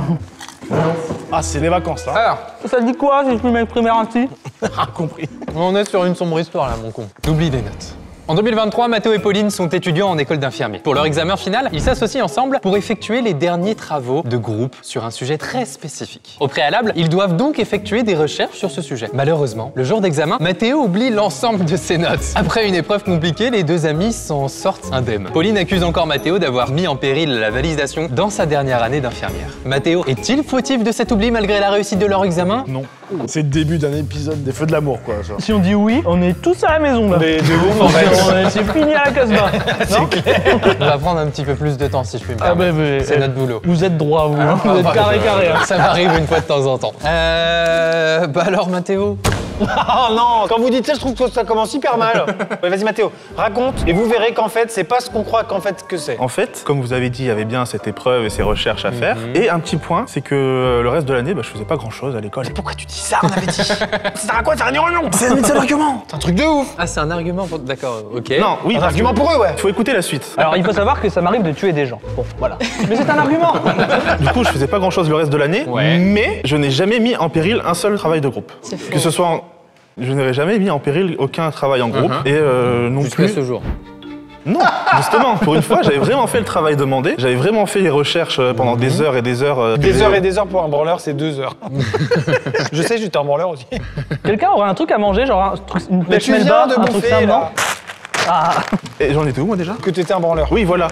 Ah, c'est les vacances, là. Alors, Ça dit quoi si je peux m'exprimer ainsi? Ah, compris. on est sur une sombre histoire là, mon con. T'oublies des notes. En 2023, Mathéo et Pauline sont étudiants en école d'infirmier. Pour leur examen final, ils s'associent ensemble pour effectuer les derniers travaux de groupe sur un sujet très spécifique. Au préalable, ils doivent donc effectuer des recherches sur ce sujet. Malheureusement, le jour d'examen, Mathéo oublie l'ensemble de ses notes. Après une épreuve compliquée, les deux amis s'en sortent indemnes. Pauline accuse encore Mathéo d'avoir mis en péril la validation dans sa dernière année d'infirmière. Mathéo est-il fautif de cet oubli malgré la réussite de leur examen? Non. C'est le début d'un épisode des Feux de l'amour, quoi. Ça. Si on dit oui, on est tous à la maison, là. Mais de ouf, en fait. C'est fini à la Casbah. Non? On va prendre un petit peu plus de temps si je puis me permettre. C'est notre boulot. Vous êtes droit, vous. Hein. Vous êtes carré. Hein. Ça m'arrive une fois de temps en temps. Bah alors Mathéo? Oh non, quand vous dites ça, je trouve que ça commence hyper mal. Ouais, vas-y Mathéo, raconte et vous verrez qu'en fait, c'est pas ce qu'on croit qu'en fait que c'est. En fait, comme vous avez dit, il y avait bien cette épreuve et ces recherches à faire. Et un petit point, c'est que le reste de l'année, je faisais pas grand-chose à l'école. Pourquoi tu dis ça? On avait dit. Ça sert à quoi? C'est un réunion. C'est un argument. C'est un truc de ouf. Ah, c'est un argument pour... D'accord, ok. Non, oui, Un argument pour eux, ouais. faut écouter la suite. Alors, il faut savoir que ça m'arrive de tuer des gens. Bon, voilà. Mais c'est un argument. Du coup, je faisais pas grand-chose le reste de l'année, Ouais. mais je n'ai jamais mis en péril un seul travail de groupe. C'est faux. Que ce soit Je n'aurais jamais mis en péril aucun travail en groupe et non Jusqu'à plus... ce jour. Non, justement, pour une fois, j'avais vraiment fait le travail demandé. J'avais vraiment fait les recherches pendant des heures et des heures. Des heures et des heures pour un branleur, c'est 2 heures. Je sais, j'étais un branleur aussi. Quelqu'un aurait un truc à manger, genre une Mais pêche tu viens melba, de un truc bouffer, simple, non? là. Ah. Et j'en étais où, moi, déjà? Que t'étais un branleur. Oui, voilà.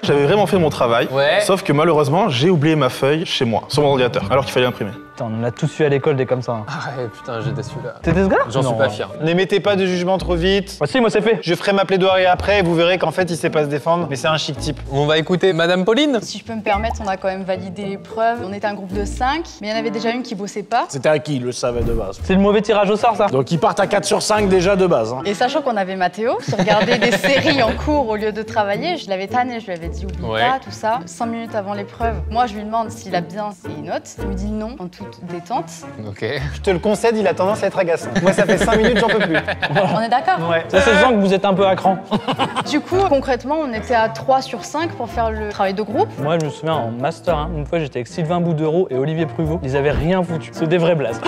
J'avais vraiment fait mon travail, Ouais. sauf que malheureusement, j'ai oublié ma feuille chez moi, sur mon ordinateur, alors qu'il fallait imprimer. Putain, on en a tous eu à l'école des comme ça. Hein. Ah ouais, putain, j'étais celui-là. T'étais ce gars? J'en suis Non. pas fier. N'émettez pas de jugement trop vite. Bah si, moi c'est fait. Je ferai ma plaidoirie après et vous verrez qu'en fait, il sait pas se défendre, mais c'est un chic type. On va écouter Madame Pauline. Si je peux me permettre, on a quand même validé l'épreuve. On était un groupe de 5, mais il y en avait déjà une qui bossait pas. C'était à qui, il le savait de base. C'est le mauvais tirage au sort, ça. Donc ils partent à 4 sur 5 déjà de base. Hein. Et sachant qu'on avait Mathéo, qui regardait des séries en cours au lieu de travailler, je l'avais tanné, je lui avais dit oublie Ouais. pas, tout ça. 5 minutes avant l'épreuve, moi je lui demande s'il a bien ses notes. Il me dit non, en toute détente. Ok. Je te le concède, il a tendance à être agaçant. Moi, ça fait 5 minutes, j'en peux plus. On est d'accord? Ouais. Ça, c'est le sens que vous êtes un peu à cran. Du coup, concrètement, on était à 3 sur 5 pour faire le travail de groupe. Moi, je me souviens en master, hein, une fois j'étais avec Sylvain Boudereau et Olivier Pruvot. Ils avaient rien foutu. C'est des vrais blazes.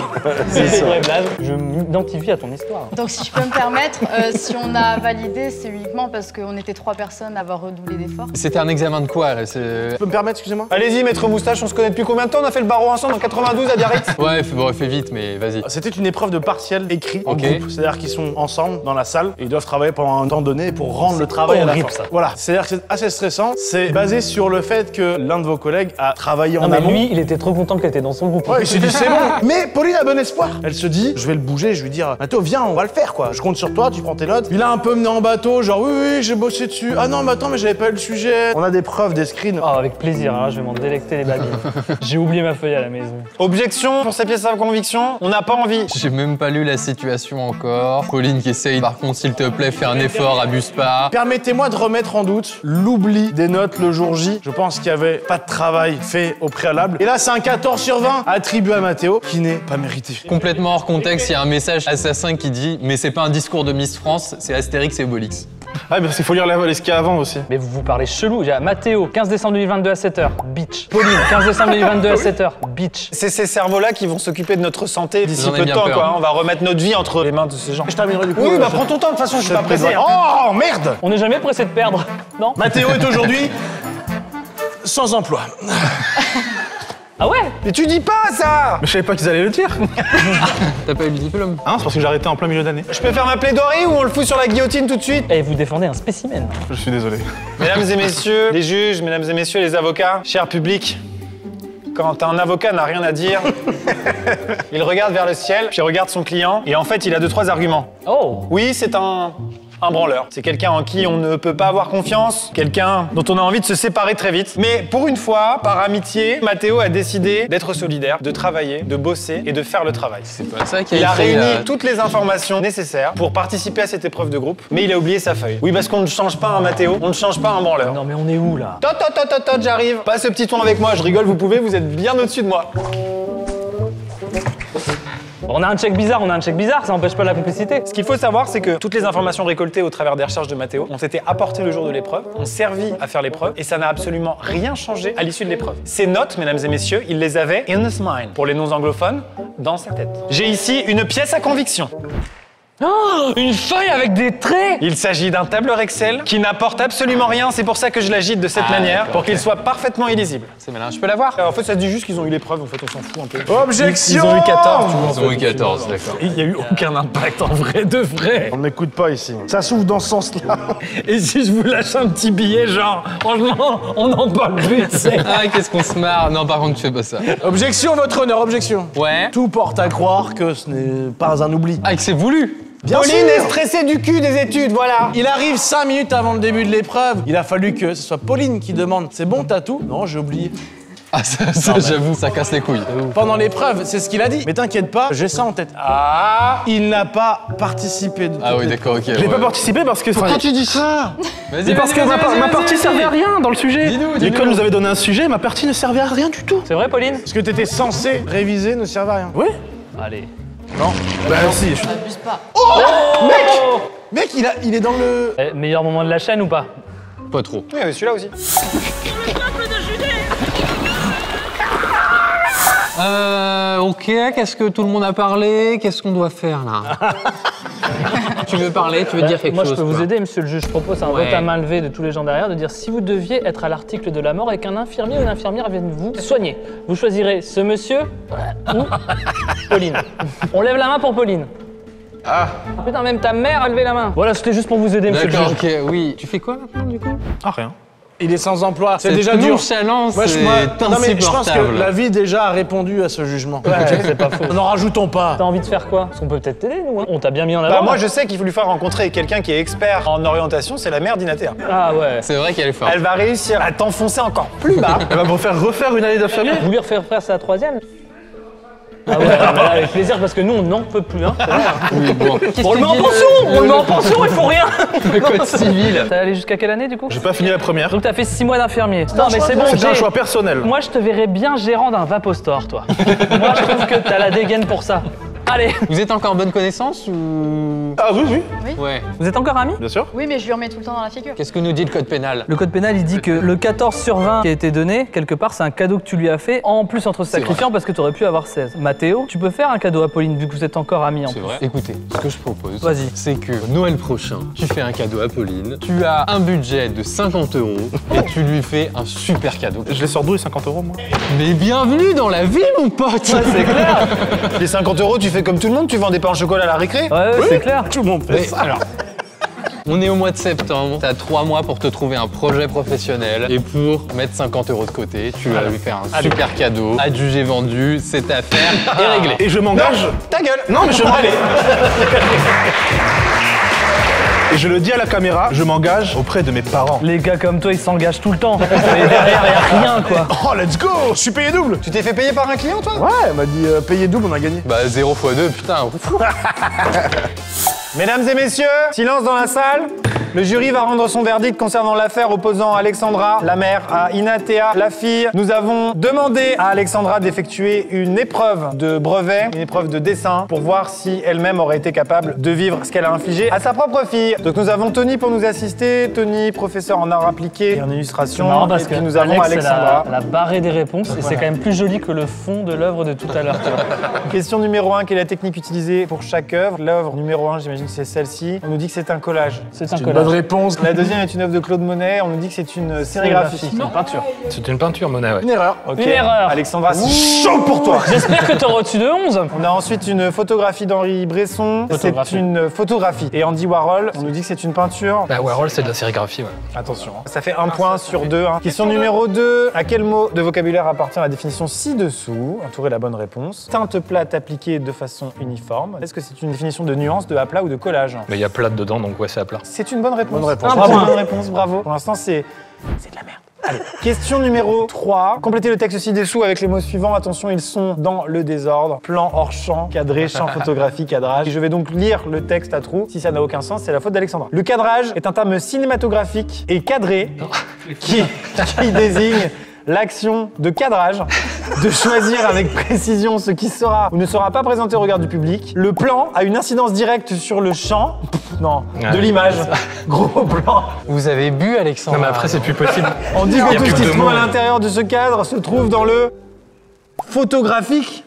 C'est des vrais blazes. Je m'identifie à ton histoire. Donc si je peux me permettre, si on a validé, c'est uniquement parce qu'on était 3 personnes à avoir redoublé d'efforts. C'était un examen de quoi là? Je peux me permettre, excusez-moi? Allez-y, maître Moustache, on se connaît depuis combien de temps? On a fait le barreau ensemble en 92 à Biarritz. Ouais, fais vite, mais vas-y. C'était une épreuve de partiel écrit en Ok. groupe. C'est-à-dire qu'ils sont ensemble dans la salle et ils doivent travailler pendant un temps donné pour rendre le travail à la horrible, fin. ça. Voilà. C'est-à-dire que c'est assez stressant. C'est basé sur le fait que l'un de vos collègues a travaillé en Non, mais amont. lui, il était trop content qu'elle était dans son groupe. Ouais, il s'est dit c'est bon. Mais Pauline a bon espoir. Elle se dit, je vais le bouger, je vais lui dire, Mathéo, viens, on va le faire quoi. Je compte sur toi, tu prends tes notes. Il a un peu mené en bas bateau, genre oui, j'ai bossé dessus. Ah non, mais attends, mais j'avais pas eu le sujet. On a des preuves, des screens. Oh, avec plaisir, alors je vais m'en délecter les babines. J'ai oublié ma feuille à la maison. Objection pour ces pièces à conviction, on n'a pas envie. J'ai même pas lu la situation encore. Pauline qui essaye, par contre, s'il te plaît, fais un effort, abuse pas. Permettez-moi de remettre en doute l'oubli des notes le jour J. Je pense qu'il n'y avait pas de travail fait au préalable. Et là, c'est un 14 sur 20 attribué à Mathéo, qui n'est pas mérité. Complètement hors contexte, il y a un message assassin qui dit « Mais c'est pas un discours de Miss France, c'est Astérix et Obélix ». Ah, parce qu'il faut lire ce qu'il y a avant aussi. Mais vous parlez chelou. J'ai Mathéo, 15 décembre 2022 à 7h, bitch. Pauline, 15 décembre 2022 à 7h, bitch. C'est ces cerveaux-là qui vont s'occuper de notre santé d'ici J'en ai peu de bien temps, peur. quoi. On va remettre notre vie entre les mains de ces gens. Je terminerai du coup. Oui, bah prends ton temps, de toute façon, je suis pas pressé. Oh, merde! On n'est jamais pressé de perdre, non? Mathéo est aujourd'hui sans emploi. Ah ouais? Mais tu dis pas ça! Mais je savais pas qu'ils allaient le dire. T'as pas eu le diplôme? Ah non, c'est parce que j'ai arrêté en plein milieu d'année. Je peux faire ma plaidoirie ou on le fout sur la guillotine tout de suite? Et vous défendez un spécimen. Je suis désolé. Mesdames et messieurs les juges, mesdames et messieurs les avocats, cher public, quand un avocat n'a rien à dire, il regarde vers le ciel, puis il regarde son client, et en fait, il a 2-3 arguments. Oh! Oui, c'est un branleur. C'est quelqu'un en qui on ne peut pas avoir confiance, quelqu'un dont on a envie de se séparer très vite. Mais pour une fois, par amitié, Mathéo a décidé d'être solidaire, de travailler, de bosser et de faire le travail. C'est pas ça qui a Il a écrit, réuni toutes les informations nécessaires pour participer à cette épreuve de groupe, mais il a oublié sa feuille. Oui, parce qu'on ne change pas un Mathéo, on ne change pas un branleur. Non mais on est où là? Tot, j'arrive. Pas ce petit ton avec moi, je rigole, vous pouvez, vous êtes bien au-dessus de moi. On a un check bizarre, ça n'empêche pas la complicité. Ce qu'il faut savoir, c'est que toutes les informations récoltées au travers des recherches de Mathéo ont été apportées le jour de l'épreuve, ont servi à faire l'épreuve, et ça n'a absolument rien changé à l'issue de l'épreuve. Ces notes, mesdames et messieurs, il les avait in his mind, pour les non-anglophones, dans sa tête. J'ai ici une pièce à conviction. Oh, une feuille avec des traits! Il s'agit d'un tableur Excel qui n'apporte absolument rien, c'est pour ça que je l'agite de cette manière, pour qu'il soit parfaitement illisible. C'est malin, je peux l'avoir? En fait, ça dit juste qu'ils ont eu l'épreuve, en fait, on s'en fout un peu. Objection! Ils ont eu 14, tu vois. Ils ont eu 14, d'accord. Il n'y a eu aucun impact en vrai de vrai. On n'écoute pas ici. Ça s'ouvre dans ce sens-là. Et si je vous lâche un petit billet, genre, franchement, on n'en parle plus, tu sais. Ah, qu'est-ce qu'on se marre? Non, par contre, tu fais pas ça. Objection, votre honneur, objection. Ouais. Tout porte à croire que ce n'est pas un oubli. Ah, que c'est voulu? Bien Pauline sûr. est stressée du cul des études, voilà. Il arrive 5 minutes avant le début de l'épreuve. Il a fallu que ce soit Pauline qui demande « C'est bon, t'as tout ?» Non, j'ai oublié. Ah, ça j'avoue, ça casse les couilles. Pendant l'épreuve, c'est ce qu'il a dit. Mais t'inquiète pas, j'ai ça en tête. Ah, il n'a pas participé. Ah oui, d'accord, ok. J'ai pas participé parce que... Pourquoi tu dis ça? Vas-y, Parce que ma partie servait à rien dans le sujet. Dis-nous. L'école nous avait donné un sujet, ma partie ne servait à rien du tout. C'est vrai, Pauline? Ce que t'étais censé réviser ne servait à rien. Oui. Allez. Non. Bah si, je suis... Abuse pas. Oh, Mec, il est dans le... Meilleur moment de la chaîne ou pas? Pas trop. Oui, mais celui-là aussi. Ok, qu'est-ce que tout le monde a parlé? Qu'est-ce qu'on doit faire là? Tu veux parler? Tu veux dire quelque Moi, chose? je peux vous quoi. aider, monsieur le juge. Je propose un Ouais. vote à main levée de tous les gens derrière de dire si vous deviez être à l'article de la mort et qu'un infirmier ou une infirmière vienne vous soigner, vous choisirez ce monsieur ou Pauline. On lève la main pour Pauline. Ah putain, même ta mère a levé la main. Voilà, c'était juste pour vous aider, monsieur le D'accord, juge. ok, oui. Tu fais quoi maintenant du coup? Ah, rien. Il est sans emploi. C'est Cette déjà dur. nonchalance Moi, est non, mais je pense insupportable. que la vie déjà a répondu à ce jugement. Ouais, c'est pas faux. N'en rajoutons pas. T'as envie de faire quoi? Parce qu'on peut peut-être t'aider, nous. Hein. On t'a bien mis en avant. Bah, moi, là. je sais qu'il faut lui faire rencontrer quelqu'un qui est expert en orientation, c'est la mère d'Inatea. Ah ouais. C'est vrai qu'elle est forte. Elle va réussir à t'enfoncer encore plus bas. Elle va me faire refaire une année d'infirmier. Vous lui refaire faire sa troisième? Ah ouais, non, mais là, avec plaisir, parce que nous, on n'en peut plus, hein. C'est vrai, hein. Oui, bon. On le met en pension! On le met en pension, il faut rien! Le code civil. T'es allé jusqu'à quelle année, du coup? J'ai pas fini la première. Donc t'as fait 6 mois d'infirmier. Non, mais c'est bon, C'était un j'ai- choix personnel. Moi, je te verrais bien gérant d'un Vapostore, toi. Moi, je trouve que t'as la dégaine pour ça. Allez! Vous êtes encore en bonne connaissance ou... Ah oui, oui, Ouais. Vous êtes encore amis? bien sûr. Oui, mais je lui remets tout le temps dans la figure. Qu'est-ce que nous dit le code pénal? Le code pénal, il dit que le 14 sur 20 qui a été donné, quelque part, c'est un cadeau que tu lui as fait, en plus en te sacrifiant parce que tu aurais pu avoir 16. Mathéo, tu peux faire un cadeau à Pauline vu que vous êtes encore amis en C'est plus. vrai. Écoutez, ce que je propose, Vas-y. c'est que Noël prochain, tu fais un cadeau à Pauline, tu as un budget de 50 € et tu lui fais un super cadeau. Je les sors d'où les 50 €, moi? Mais bienvenue dans la vie, mon pote! C'est clair! Les 50 €, tu fais comme tout le monde, tu vends des pains au chocolat à la récré. Ouais, c'est clair. Tout le monde fait Mais ça. alors, on est au mois de septembre, t'as 3 mois pour te trouver un projet professionnel et pour mettre 50 € de côté, tu vas lui faire un super cadeau, adjugé vendu, cette affaire est réglée. Et je m'engage. Ta gueule. Non, mais je m'engage. Et je le dis à la caméra, je m'engage auprès de mes parents. Les gars comme toi, ils s'engagent tout le temps. Mais derrière, y a rien, quoi. Oh, let's go! Je suis payé double! Tu t'es fait payer par un client, toi? Ouais, elle m'a dit payer double, on a gagné. Bah 0 x 2, putain. Mesdames et messieurs, silence dans la salle. Le jury va rendre son verdict concernant l'affaire opposant Alexandra, la mère, à Inatea, la fille. Nous avons demandé à Alexandra d'effectuer une épreuve de brevet, une épreuve de dessin, pour voir si elle-même aurait été capable de vivre ce qu'elle a infligé à sa propre fille. Donc nous avons Tony pour nous assister. Tony, professeur en art appliqué et en illustration. C'est marrant parce et puis que nous avons Alex, Alexandra. Elle a barré des réponses et c'est quand même plus joli que le fond de l'œuvre de tout à l'heure. Question numéro 1, quelle est la technique utilisée pour chaque œuvre? L'œuvre numéro 1, j'imagine que c'est celle-ci. On nous dit que c'est un collage. C'est un Bonne collage. réponse. La deuxième est une œuvre de Claude Monet. On nous dit que c'est une sérigraphie. C'est une peinture. C'est une peinture, Monet, ouais. Une erreur. Ok. Une erreur. Alexandra, c'est chaud pour toi. J'espère que t'auras au-dessus de 11. On a ensuite une photographie d'Henri Bresson. C'est une photographie. Et Andy Warhol, on nous dit que c'est une peinture. Bah, Warhol, c'est de la sérigraphie, ouais. Attention, hein. Ça fait un point sur deux. Hein. Question numéro 2. À quel mot de vocabulaire appartient la définition ci-dessous? Entourez la bonne réponse. Teinte plate appliquée de façon uniforme. Est-ce que c'est une définition de nuance, de aplat ou de collage? Mais il y a plate dedans, donc ouais, c'est à plat. C'est une bonne réponse. Bonne réponse. Un point. Bonne réponse, bravo. Pour l'instant, c'est de la merde. Allez. Question numéro 3. Complétez le texte ci-dessous avec les mots suivants. Attention, ils sont dans le désordre. Plan hors champ, cadré, champ, photographie, cadrage. Et je vais donc lire le texte à trous. Si ça n'a aucun sens, c'est la faute d'Alexandra. Le cadrage est un terme cinématographique et cadré qui désigne l'action de cadrage, de choisir avec précision ce qui sera ou ne sera pas présenté au regard du public. Le plan a une incidence directe sur le champ de l'image. Gros plan. Vous avez bu, Alexandre? Non, mais après, c'est plus possible. On dit Il y que a tout plus ce qui que se deux trouve à mots. l'intérieur de ce cadre se trouve dans le photographique.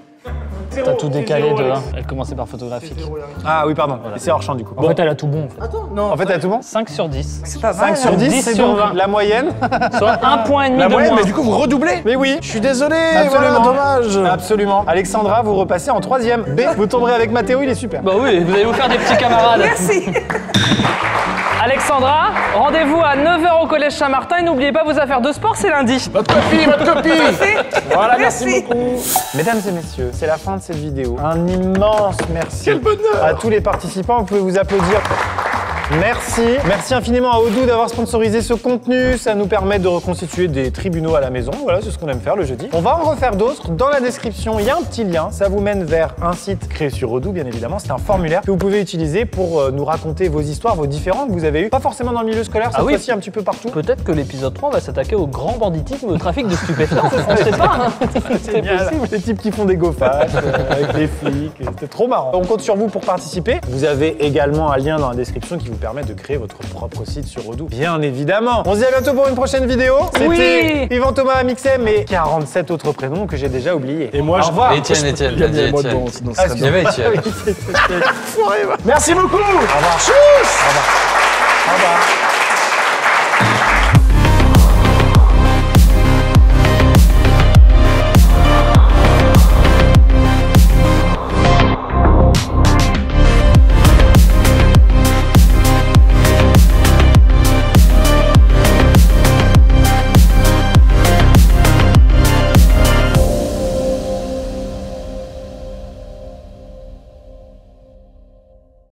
T'as tout décalé de 1. Elle commençait par photographique. Ah oui, pardon. C'est hors champ du coup. En fait, elle a tout bon. En fait. En fait, elle a tout bon. 5 sur 10. C'est pas mal. 5 sur 10, 10 c'est sur donc 20. la moyenne. Soit 1 point et demi La de moyenne, moins. mais du coup, vous redoublez? Mais oui. Je suis désolé, Absolument. voilà, dommage. Absolument. Alexandra, vous repassez en 3e. B, vous tomberez avec Mathéo, il est super. Bah oui, vous allez vous faire des petits camarades. Merci. Alexandra, rendez-vous à 9h au collège Saint-Martin et n'oubliez pas vos affaires de sport, c'est lundi. Votre copie. Voilà, merci beaucoup. Mesdames et messieurs, c'est la fin de cette vidéo. Un immense merci à tous les participants. Vous pouvez vous applaudir. Merci. Merci infiniment à Odoo d'avoir sponsorisé ce contenu. Ça nous permet de reconstituer des tribunaux à la maison. Voilà, c'est ce qu'on aime faire le jeudi. On va en refaire d'autres. Dans la description, il y a un petit lien. Ça vous mène vers un site créé sur Odoo, bien évidemment. C'est un formulaire que vous pouvez utiliser pour nous raconter vos histoires, vos différends que vous avez eues. Pas forcément dans le milieu scolaire, cette fois-ci un petit peu partout. Peut-être que l'épisode 3 va s'attaquer au grand banditisme et au trafic de stupéfiants. On sait pas. Hein. C'est possible. Les types qui font des go-fast avec les flics. C'était trop marrant. On compte sur vous pour participer. Vous avez également un lien dans la description qui vous permet de créer votre propre site sur Odoo. Bien évidemment. On se dit à bientôt pour une prochaine vidéo. C'était Yvan Thomas Amixem et 47 autres prénoms que j'ai déjà oubliés. Et moi, au revoir. Étienne. Il y a moi dedans, sinon ça serait Il y avait Étienne. Oui, Merci beaucoup. Au revoir. Tchuss. Au revoir.